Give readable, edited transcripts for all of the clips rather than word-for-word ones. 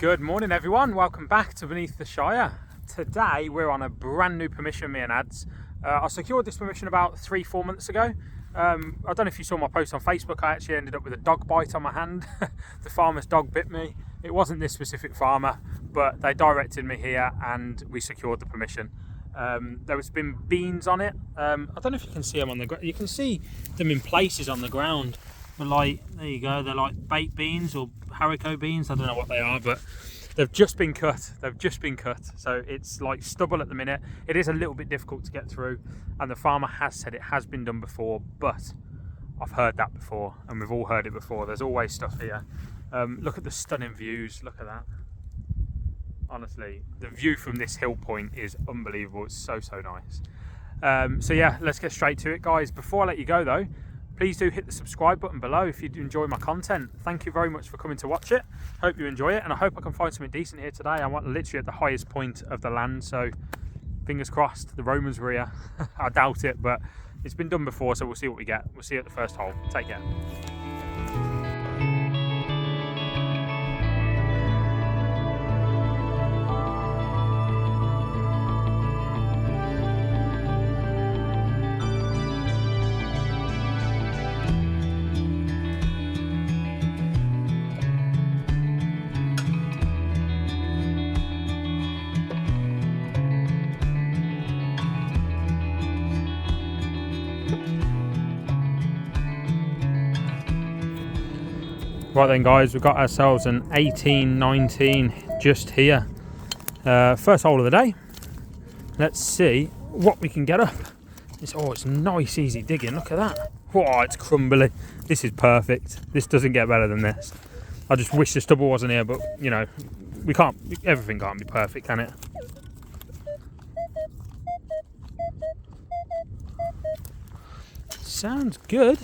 Good morning everyone, welcome back to Beneath the Shire. Today we're on a brand new permission, me and Ads. I secured this permission about 3-4 months ago. I don't know if you saw my post on Facebook. I actually ended up with a dog bite on my hand. The farmer's dog bit me. It wasn't this specific farmer, but they directed me here and we secured the permission. There has been beans on it. I don't know if you can see them on the ground. You can see them in places on the ground. But like, there you go, they're like baked beans or haricot beans. I don't know what they are, but they've just been cut. So it's like stubble at the minute. It is a little bit difficult to get through, and the farmer has said it has been done before, but I've heard that before, and we've all heard it before. There's always stuff here. Look at the stunning views. Look at that. Honestly, the view from this hill point is unbelievable. It's so nice. So yeah, let's get straight to it, guys. Before I let you go though, please do hit the subscribe button below if you do enjoy my content. Thank you very much for coming to watch it. Hope you enjoy it, and I hope I can find something decent here today. I'm literally at the highest point of the land, so fingers crossed the Romans were here. I doubt it, but it's been done before, so we'll see what we get. We'll see you at the first hole. Take care. Right then guys, we've got ourselves an 18-19 just here. First hole of the day. Let's see what we can get up. It's nice easy digging, look at that. Oh, it's crumbly. This is perfect. This doesn't get better than this. I just wish the stubble wasn't here, but you know, everything can't be perfect, can it? Sounds good.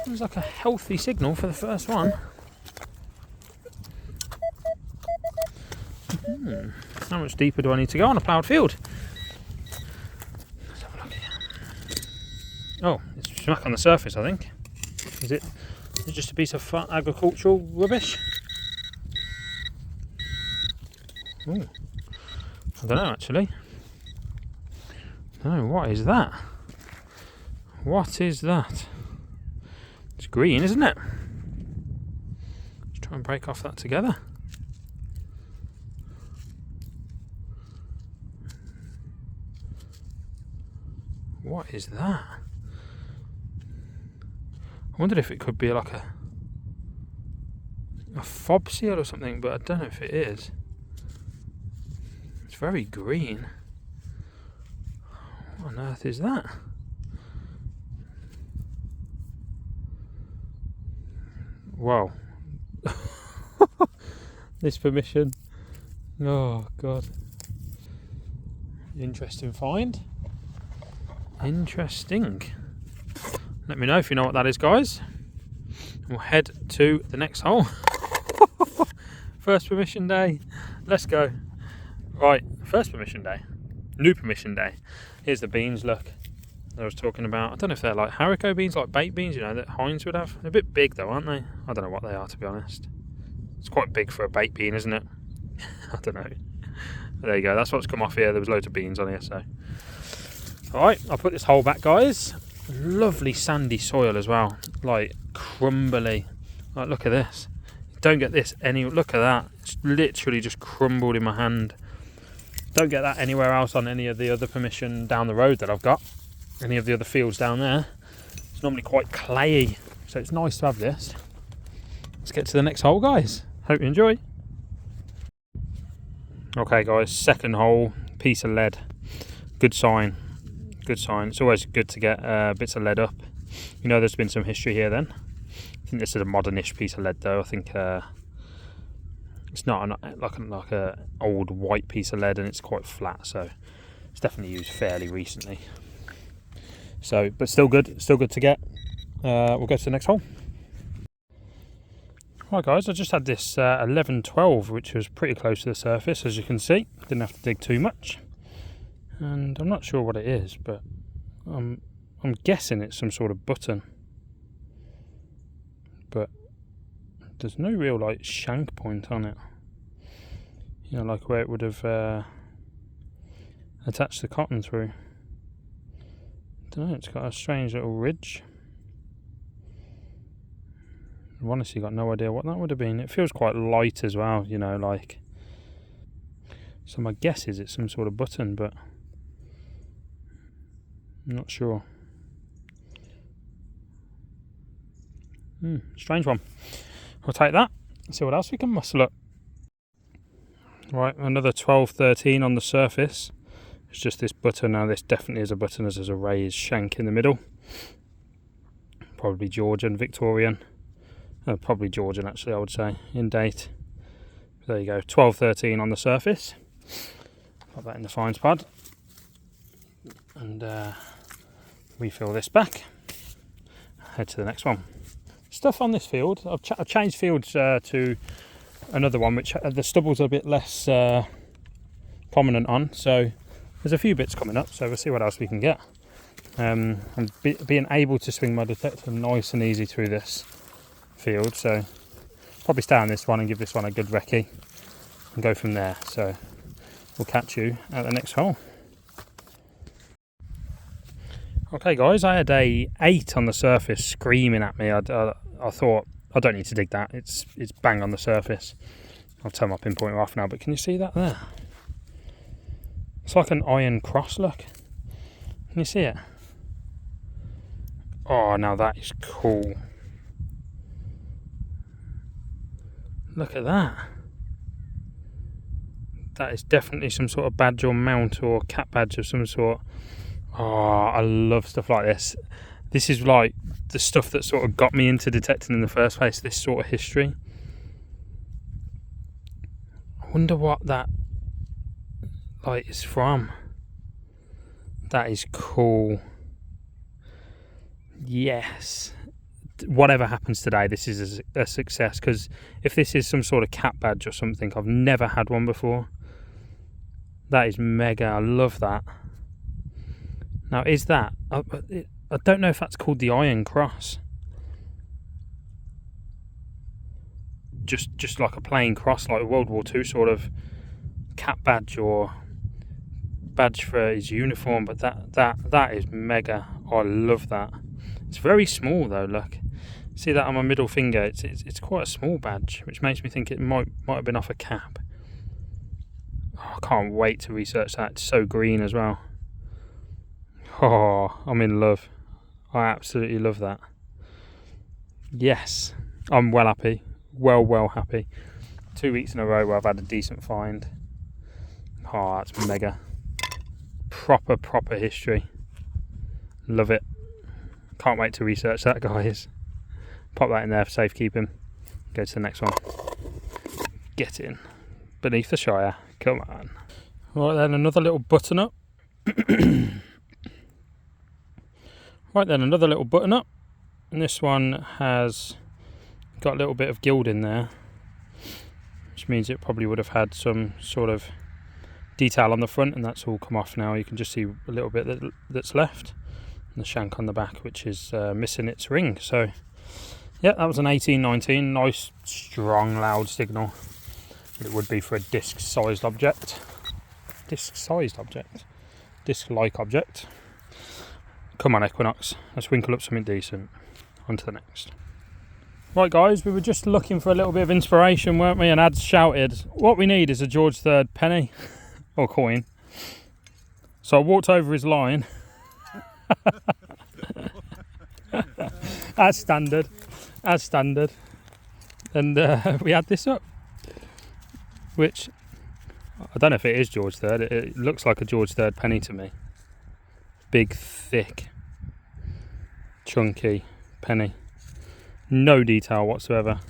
Seems like a healthy signal for the first one. How much deeper do I need to go on a ploughed field? Let's have a look here. Oh, it's smack on the surface, I think. Is it just a piece of agricultural rubbish? Ooh. I don't know actually. No, what is that? What is that? It's green, isn't it? Let's try and break off that together. What is that? I wondered if it could be like a fob seal or something, but I don't know if it is. It's very green. What on earth is that? Wow. This permission. Oh god. Interesting find. Interesting. Let me know if you know what that is, guys. We'll head to the next hole. First permission day. Let's go. Right, first permission day. New permission day. Here's the beans, look. I was talking about, I don't know if they're like haricot beans, like baked beans, you know, that Heinz would have. They're a bit big though, aren't they? I don't know what they are, to be honest. It's quite big for a baked bean, isn't it? I don't know. There you go, that's what's come off here. There was loads of beans on here, so. Alright, I'll put this hole back, guys. Lovely sandy soil as well, like crumbly. Like, look at this. You don't get this look at that. It's literally just crumbled in my hand. Don't get that anywhere else on any of the other permission down the road that I've got. Any of the other fields down there. It's normally quite clayey, so it's nice to have this. Let's get to the next hole, guys. Hope you enjoy. Okay guys, second hole, piece of lead. Good sign. Good sign. It's always good to get bits of lead up. You know, there's been some history here then. I think this is a modernish piece of lead though. I think it's not like a old white piece of lead, and it's quite flat, so it's definitely used fairly recently. So, but still good to get. We'll go to the next hole. Right guys, I just had this 11-12, which was pretty close to the surface, as you can see. Didn't have to dig too much, and I'm not sure what it is, but I'm guessing it's some sort of button, but there's no real like shank point on it. You know, like where it would have attached the cotton through. I don't know, it's got a strange little ridge. I've honestly got no idea what that would have been. It feels quite light as well, you know, like. So my guess is it's some sort of button, but I'm not sure. Strange one. We'll take that and see what else we can muscle up. Right, another 12-13 on the surface. It's just this button. Now this definitely is a button as there's a raised shank in the middle. Probably Georgian, Victorian. Probably Georgian actually, I would say, in date. There you go, 12-13 on the surface. Put that in the fines pod. And refill this back. Head to the next one. Stuff on this field. I've changed fields to another one, which the stubble's a bit less prominent on. So there's a few bits coming up, so we'll see what else we can get. And being able to swing my detector nice and easy through this field, so probably stay on this one and give this one a good recce and go from there. So we'll catch you at the next hole. Okay guys, I had a 8 on the surface screaming at me. I thought, I don't need to dig that, it's bang on the surface. I'll turn my pinpointer off now, but can you see that there? It's like an iron cross, look. Can you see it? Oh, now that is cool. Look at that. That is definitely some sort of badge or mount or cap badge of some sort. Oh, I love stuff like this. This is like the stuff that sort of got me into detecting in the first place, this sort of history. I wonder what that light is from. That is cool. Yes. Whatever happens today, this is a success, because if this is some sort of cap badge or something, I've never had one before. That is mega. I love that. Now, is that... I don't know if that's called the Iron Cross. Just like a plain cross, like a World War II sort of cap badge or badge for his uniform, but that is mega. I love that. It's very small though, look. See that on my middle finger? It's quite a small badge, which makes me think it might have been off a cap. Oh, I can't wait to research that. It's so green as well. Oh, I'm in love. I absolutely love that. Yes, I'm well happy. Well happy. 2 weeks in a row where I've had a decent find. Oh, that's mega. Proper history. Love it. Can't wait to research that, guys. Pop that in there for safekeeping. Go to the next one. Get in. Beneath the Shire. Come on. Right then, another little button up. Right then, another little button up. And this one has got a little bit of gild in there, which means it probably would have had some sort of detail on the front, and that's all come off now. You can just see a little bit that's left. And the shank on the back, which is missing its ring. So yeah, that was an 18-19. Nice, strong, loud signal. It would be for a disc-sized object. Disc-sized object? Disc-like object. Come on, Equinox. Let's winkle up something decent. On to the next. Right, guys, we were just looking for a little bit of inspiration, weren't we? And Ads shouted, what we need is a George III penny. Or coin. So I walked over his line. As standard. And we had this up, which I don't know if it is George III. It looks like a George III penny to me. Big, thick, chunky penny. No detail whatsoever.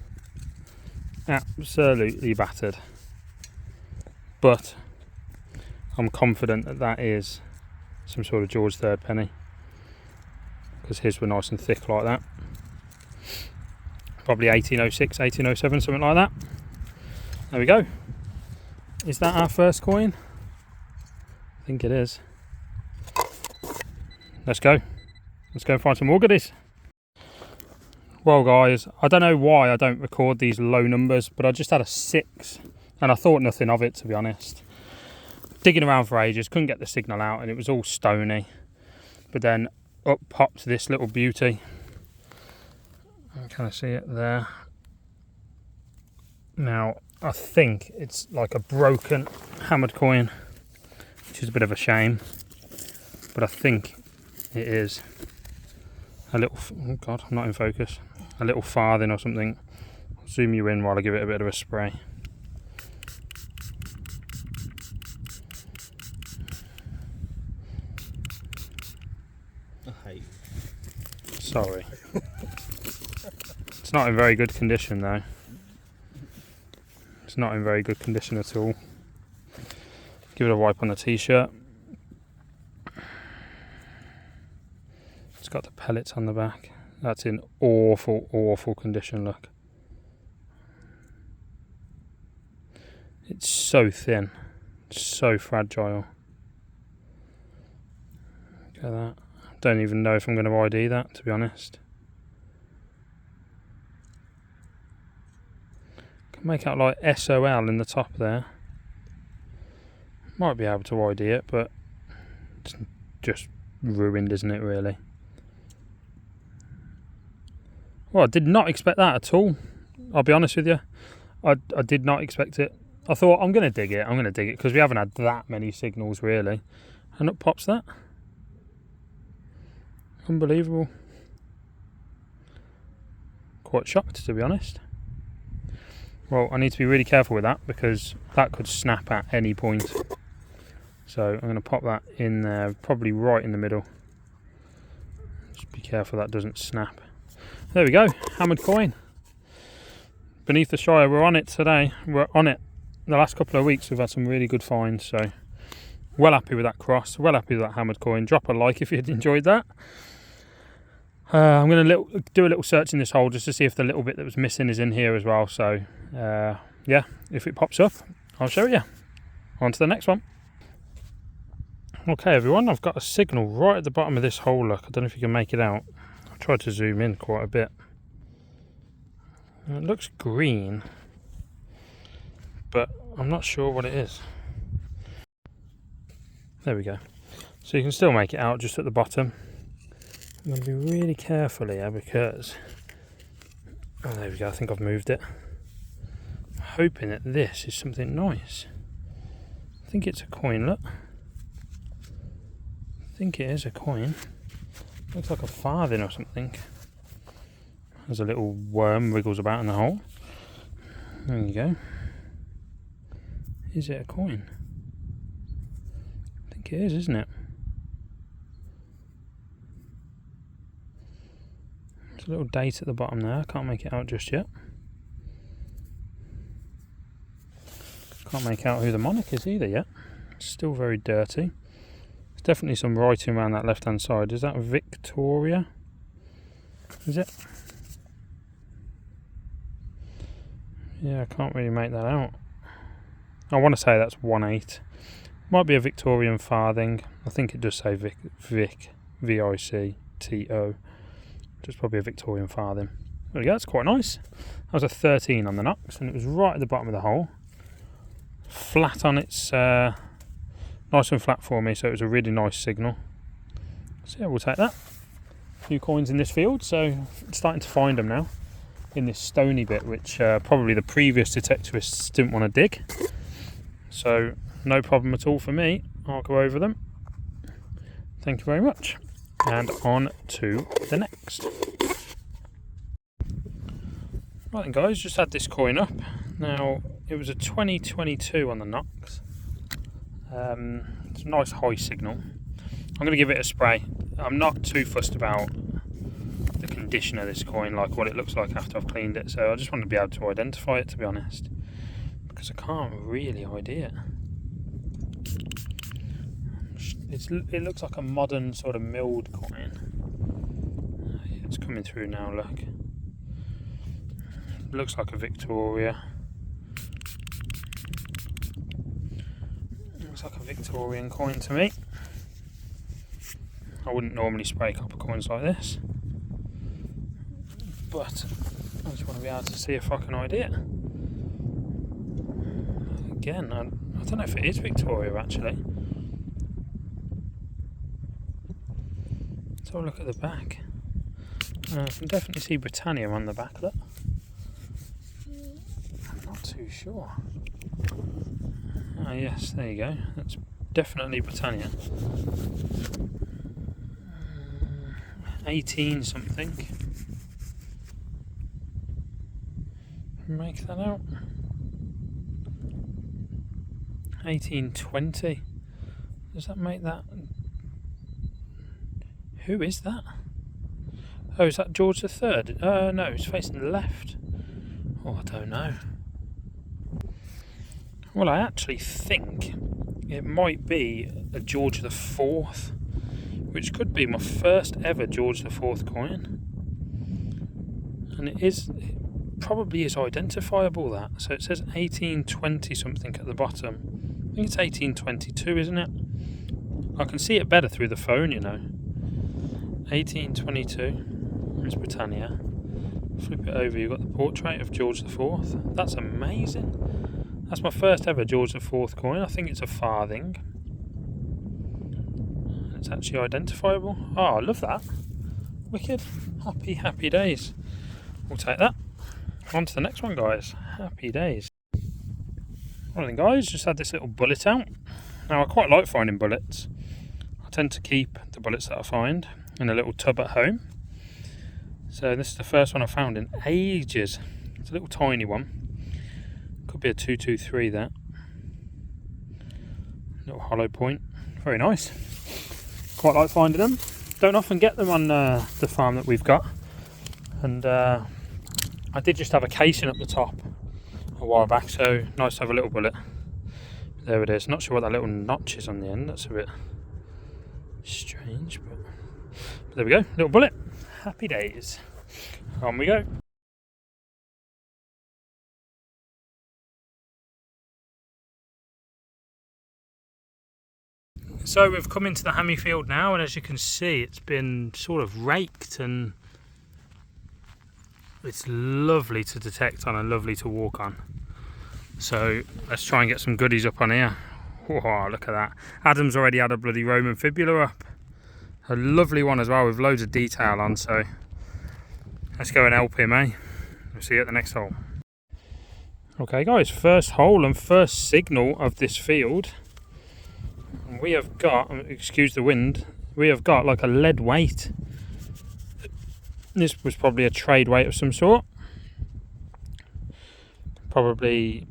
Absolutely battered. But I'm confident that that is some sort of George III penny, because his were nice and thick like that. Probably 1806, 1807, something like that. There we go. Is that our first coin? I think it is. Let's go. Let's go and find some more goodies. Well guys, I don't know why I don't record these low numbers, but I just had a 6 and I thought nothing of it, to be honest. Digging around for ages, couldn't get the signal out and it was all stony. But then up popped this little beauty. Can I see it there? Now, I think it's like a broken hammered coin, which is a bit of a shame. But I think it is a little, oh God, I'm not in focus. A little farthing or something. I'll zoom you in while I give it a bit of a spray. I hate you. Sorry. It's not in very good condition though. It's not in very good condition at all. Give it a wipe on the t-shirt. It's got the pellets on the back. That's in awful, awful condition, look. It's so thin, so fragile. Look at that. Don't even know if I'm going to ID that, to be honest. Can make out like SOL in the top there. Might be able to ID it, but it's just ruined, isn't it, really? Well, I did not expect that at all. I'll be honest with you. I did not expect it. I thought, I'm going to dig it, because we haven't had that many signals, really. And up pops that. Unbelievable. Quite shocked, to be honest. Well, I need to be really careful with that, because that could snap at any point. So I'm going to pop that in there, probably right in the middle. Just be careful that doesn't snap. There we go, hammered coin. Beneath the Shire, we're on it today. We're on it. The last couple of weeks we've had some really good finds, so well happy with that cross, well happy with that hammered coin. Drop a like if you'd enjoyed that. I'm going to do a little search in this hole just to see if the little bit that was missing is in here as well. So yeah, if it pops up, I'll show you. On to the next one. Okay everyone, I've got a signal right at the bottom of this hole, look. I don't know if you can make it out. I've tried to zoom in quite a bit. It looks green, but I'm not sure what it is. There we go. So you can still make it out just at the bottom. I'm going to be really careful here because... Oh, there we go, I think I've moved it. I'm hoping that this is something nice. I think it's a coin, look. I think it is a coin. Looks like a farthing or something. There's a little worm wriggles about in the hole. There you go. Is it a coin? I think it is, isn't it? There's a little date at the bottom there. I can't make it out just yet. Can't make out who the monarch is either yet. It's still very dirty. There's definitely some writing around that left hand side. Is that Victoria? Is it? Yeah, I can't really make that out. I want to say that's 1/8. Might be a Victorian farthing. I think it does say Vic, V-I-C-T-O. Just probably a Victorian farthing. There we go, that's quite nice. That was a 13 on the knocks, and it was right at the bottom of the hole. Flat on its, nice and flat for me, so it was a really nice signal. So yeah, we'll take that. A few coins in this field, so starting to find them now. In this stony bit, which probably the previous detectorists didn't want to dig. So no problem at all for me. I'll go over them. Thank you very much. And on to the next. Right then guys, just had this coin up. Now it was a 2022 on the knocks. It's a nice high signal. I'm going to give it a spray. I'm not too fussed about the condition of this coin, like what it looks like after I've cleaned it, so I just want to be able to identify it, to be honest, because I can't really ID it. It looks like a modern sort of milled coin. It's coming through now, look. It looks like a Victoria. Looks like a Victorian coin to me. I wouldn't normally spray copper coins like this, but I just want to be able to see a fucking idea. Again, I don't know if it is Victoria actually. Let's have a look at the back. I can definitely see Britannia on the back, look. I'm not too sure. Ah yes, there you go. That's definitely Britannia. 18 something. Make that out. 1820. Does that make that? Who is that? Oh, is that George III? No, it's facing left. Oh, I don't know. Well, I actually think it might be a George IV, which could be my first ever George IV coin. And it probably is identifiable, that. So it says 1820 something at the bottom. I think it's 1822, isn't it? I can see it better through the phone, you know. 1822. There's Britannia. Flip it over, you've got the portrait of George IV. That's amazing. That's my first ever George IV coin. I think it's a farthing. It's actually identifiable. Oh, I love that. Wicked. Happy, happy days. We'll take that. On to the next one, guys. Happy days. Right then, guys, just had this little bullet out. Now, I quite like finding bullets. I tend to keep the bullets that I find in a little tub at home. So this is the first one I found in ages. It's a little tiny one. Could be a 223 there. Little hollow point. Very nice. Quite like finding them. Don't often get them on the farm that we've got. And I did just have a casing up the top a while back, so nice to have a little bullet. There it is. Not sure what that little notch is on the end. That's a bit strange, but there we go. Little bullet. Happy days. On we go. So we've come into the hammy field now, and as you can see, it's been sort of raked, and it's lovely to detect on and lovely to walk on. So let's try and get some goodies up on here. Whoa, look at that. Adam's already had a bloody Roman fibula up. A lovely one as well, with loads of detail on, so let's go and help him, eh? We'll see you at the next hole. Okay guys, first hole and first signal of this field. And we have got, excuse the wind, we have got like a lead weight. This was probably a trade weight of some sort. Probably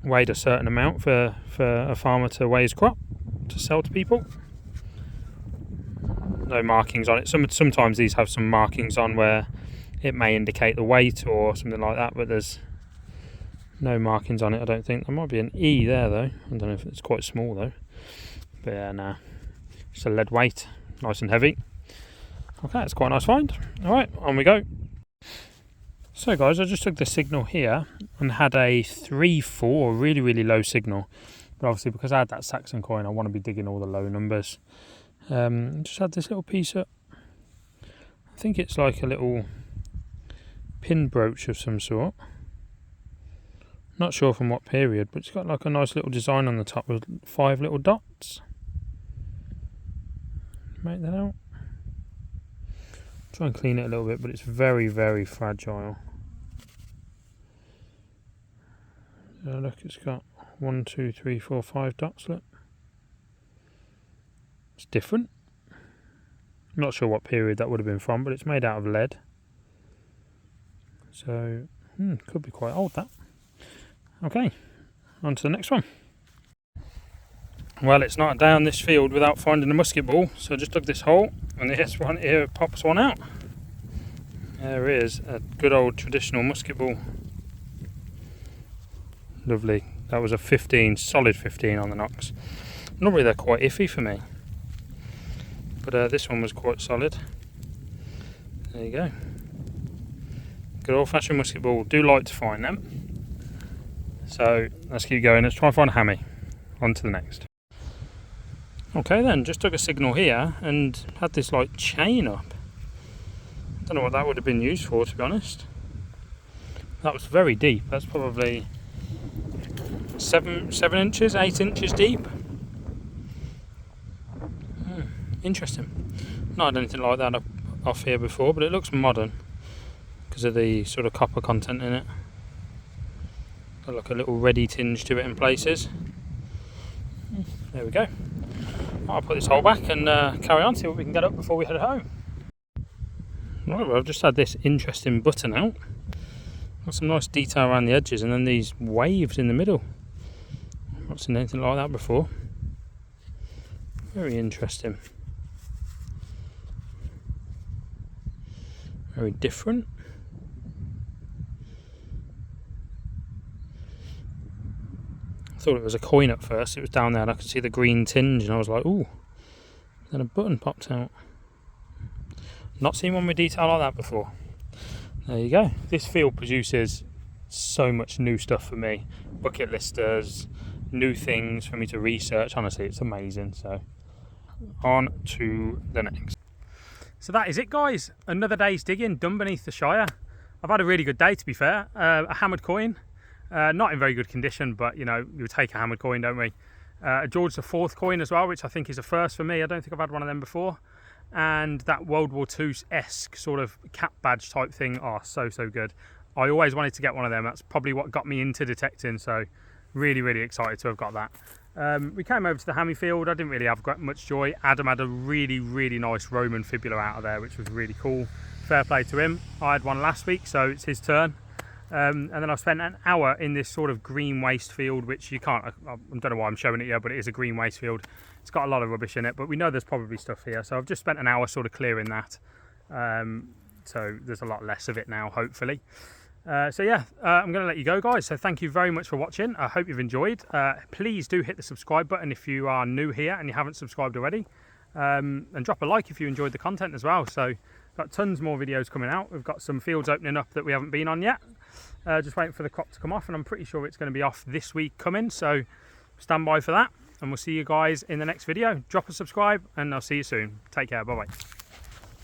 weighed a certain amount for a farmer to weigh his crop to sell to people. No markings on it. Sometimes these have some markings on where it may indicate the weight or something like that, but there's no markings on it, I don't think. There might be an E there though. I don't know if it's quite small though. But yeah, nah. It's a lead weight, nice and heavy. Okay, it's quite a nice find. Alright, on we go. So guys, I just took the signal here and had a 3-4, really, really low signal. But obviously because I had that Saxon coin, I want to be digging all the low numbers. Just had this little piece up. I think it's like a little pin brooch of some sort. Not sure from what period, but it's got like a nice little design on the top with 5 little dots. Make that out. Try and clean it a little bit, but it's very, very fragile. Look, it's got 1, 2, 3, 4, 5 dots. Look, it's different. Not sure what period that would have been from, but it's made out of lead. So, could be quite old, that. Okay, on to the next one. Well, it's not down this field without finding a musket ball, so I just dug this hole, and this one here pops one out. There is a good old traditional musket ball. Lovely. That was a 15, solid 15 on the knocks. Normally they're quite iffy for me, but this one was quite solid. There you go. Good old fashioned musket ball. Do like to find them. So let's keep going. Let's try and find a hammy. On to the next. Okay then, just took a signal here and had this like chain up. Don't know what that would have been used for, to be honest. That was very deep. That's probably 7 inches, 8 inches deep. Interesting. Not had anything like that off here before, but it looks modern because of the sort of copper content in it. Got like a little reddy tinge to it in places. There we go. I'll put this hole back and carry on, see what we can get up before we head home. Right, well, I've just had this interesting button out. Got some nice detail around the edges and then these waves in the middle. I've not seen anything like that before. Very interesting. Very different. I thought it was a coin at first. It was down there and I could see the green tinge and I was like, ooh. Then a button popped out. Not seen one with detail like that before. There you go. This field produces so much new stuff for me. Bucket listers, new things for me to research. Honestly, it's amazing. So on to the next. So that is it, guys. Another day's digging done beneath the Shire. I've had a really good day, to be fair. A hammered coin, not in very good condition, but you know, you take a hammered coin, don't we? A George IV coin as well, which I think is a first for me. I don't think I've had one of them before. And that World War II-esque sort of cap badge type thing. Oh, so good. I always wanted to get one of them. That's probably what got me into detecting. So really excited to have got that. We came over to the hammy field. I didn't really have much joy. Adam had a really nice Roman fibula out of there, which was really cool. Fair play to him. I had one last week, so it's his turn. And then I've spent an hour in this sort of green waste field, which you can't, I don't know why I'm showing it here, but it is a green waste field. It's got a lot of rubbish in it, but we know there's probably stuff here. So I've just spent an hour sort of clearing that. So there's a lot less of it now, hopefully. So yeah, I'm going to let you go, guys. So thank you very much for watching. I hope you've enjoyed. Please do hit the subscribe button if you are new here and you haven't subscribed already. And drop a like if you enjoyed the content as well. So got tons more videos coming out. We've got some fields opening up that we haven't been on yet. Just waiting for the crop to come off, and I'm pretty sure it's going to be off this week coming. So stand by for that, and we'll see you guys in the next video. Drop a subscribe, and I'll see you soon. Take care. Bye-bye.